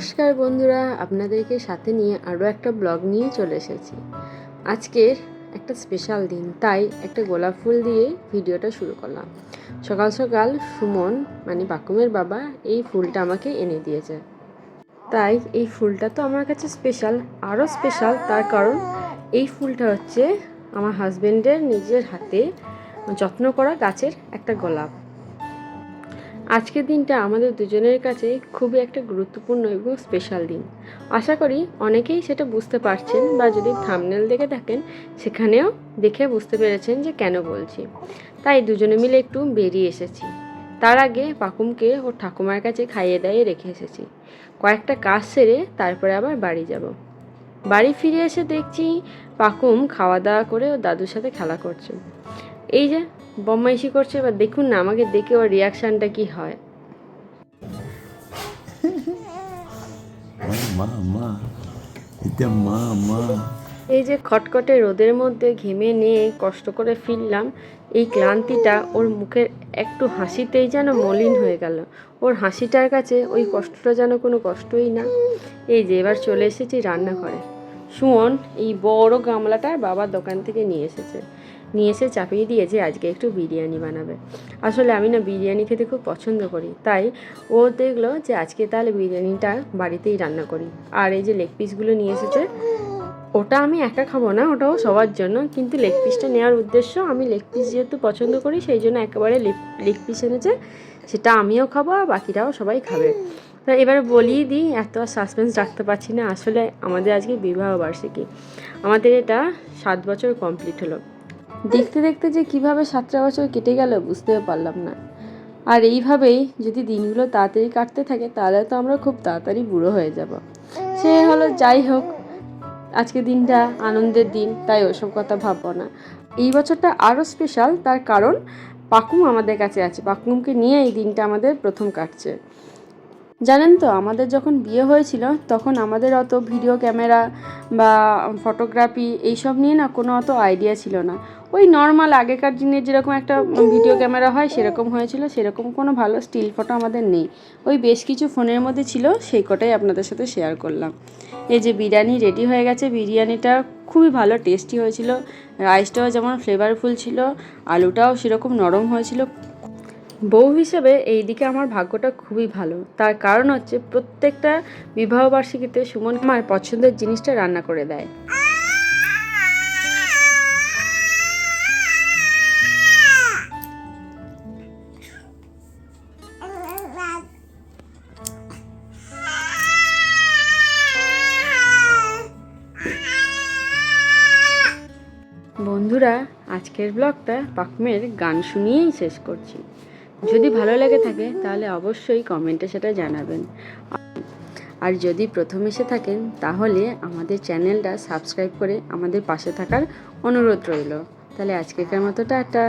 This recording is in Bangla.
নমস্কার বন্ধুরা, আপনাদেরকে সাথে নিয়ে আরও একটা ব্লগ নিয়ে চলে এসেছি। আজকের একটা স্পেশাল দিন, তাই একটা গোলাপ ফুল দিয়ে ভিডিওটা শুরু করলাম। সকাল সকাল সুমন মানে পাকুমের বাবা এই ফুলটা আমাকে এনে দিয়েছে। তাই এই ফুলটা তো আমার কাছে স্পেশাল, আরও স্পেশাল তার কারণ এই ফুলটা হচ্ছে আমার হাজব্যান্ডের নিজের হাতে যত্ন করা গাছের একটা গোলাপ। আজকের দিনটা আমাদের দুজনের কাছে খুবই একটা গুরুত্বপূর্ণ এবং স্পেশাল দিন। আশা করি অনেকেই সেটা বুঝতে পারছেন, বা যদি থাম্বনেল দেখে থাকেন সেখানেও দেখে বুঝতে পেরেছেন যে কেন বলছি। তাই দুজনে মিলে একটু বেরিয়ে এসেছি। তার আগে পাকুমকে ওর ঠাকুমার কাছে খাইয়ে দাইয়ে রেখে এসেছি। কয়েকটা কাজ সেরে তারপরে আবার বাড়ি যাব। বাড়ি ফিরে এসে দেখছি পাকুম খাওয়া দাওয়া করে ওর দাদুর সাথে খেলা করছে। এই যে বদমাইশি করছে, এবার দেখুন না আমাকে দেখে ওর রিয়াকশানটা কি হয়। এই যে খটখটে রোদের মধ্যে ঘেমে নিয়ে কষ্ট করে ফিরলাম, এই ক্লান্তিটা ওর মুখের একটু হাসিতেই যেন মলিন হয়ে গেল। ওর হাসিটার কাছে ওই কষ্টটা যেন কোনো কষ্টই না। এই যে এবার চলে এসেছি রান্নাঘরে। সুমন এই বড় গামলাটা বাবার দোকান থেকে নিয়ে এসে চাপিয়ে দিয়েছে আজকে একটু বিরিয়ানি বানাবে। আসলে আমি না বিরিয়ানি খেতে খুব পছন্দ করি, তাই ও দেখলো যে আজকে তাহলে বিরিয়ানিটা বাড়িতেই রান্না করি। আর এই যে লেগ পিসগুলো নিয়ে এসেছে, ওটা আমি একা খাবো না, ওটাও সবার জন্য, কিন্তু লেগ পিসটা নেওয়ার উদ্দেশ্য আমি লেগ পিস যেহেতু পছন্দ করি সেই জন্য একেবারে লেগ পিস এনেছে, সেটা আমিও খাবো আর বাকিরাও সবাই খাবে। তো এবারে বলিয়ে দিই, এত আর সাসপেন্স রাখতে পারছি না। আসলে আমাদের আজকে বিবাহ বার্ষিকী, আমাদের এটা 7 বছর কমপ্লিট হলো। দেখতে দেখতে যে কিভাবে 7টা বছর কেটে গেল বুঝতেও পারলাম না। আর এইভাবেই যদি দিনগুলো তাড়াতাড়ি কাটতে থাকে তাহলে তো আমরা খুব তাড়াতাড়ি বুড়ো হয়ে যাব। সে হলো যাই হোক, আজকের দিনটা আনন্দের দিন, তাই ওসব কথা ভাববো না। এই বছরটা আরও স্পেশাল, তার কারণ পাকুম আমাদের কাছে আছে। পাকুমকে নিয়ে এই দিনটা আমাদের প্রথম কাটছে। জানেন তো, আমাদের যখন বিয়ে হয়েছিল তখন আমাদের অত ভিডিও ক্যামেরা বা ফটোগ্রাফি এইসব নিয়ে না কোনো অত আইডিয়া ছিল না। ওই নর্মাল আগেকার দিনের যেরকম একটা ভিডিও ক্যামেরা হয় সেরকম হয়েছিল, সেরকম কোনো ভালো স্টিল ফটো আমাদের নেই। ওই বেশ কিছু ফোনের মধ্যে ছিল, সেই কটাই আপনাদের সাথে শেয়ার করলাম। এই যে বিরিয়ানি রেডি হয়ে গেছে, বিরিয়ানিটা খুবই ভালো টেস্টি হয়েছিল। রাইসটাও যেমন ফ্লেভারফুল ছিল, আলুটাও সেরকম নরম হয়েছিল। বউ হিসেবে এই দিকে আমার ভাগ্যটা খুবই ভালো, তার কারণ হচ্ছে প্রত্যেকটা বিবাহবার্ষিকীতে সুমন আমার পছন্দের জিনিসটা রান্না করে দেয়। বন্ধুরা, আজকের ব্লগটা পাকুমের গান শুনিয়েই শেষ করছি। যদি ভালো লেগে থাকে তাহলে অবশ্যই কমেন্টে সেটা জানাবেন। আর যদি প্রথম এসে থাকেন তাহলে আমাদের চ্যানেলটা সাবস্ক্রাইব করে আমাদের পাশে থাকার অনুরোধ রইল। তাহলে আজকের মতো টাটা।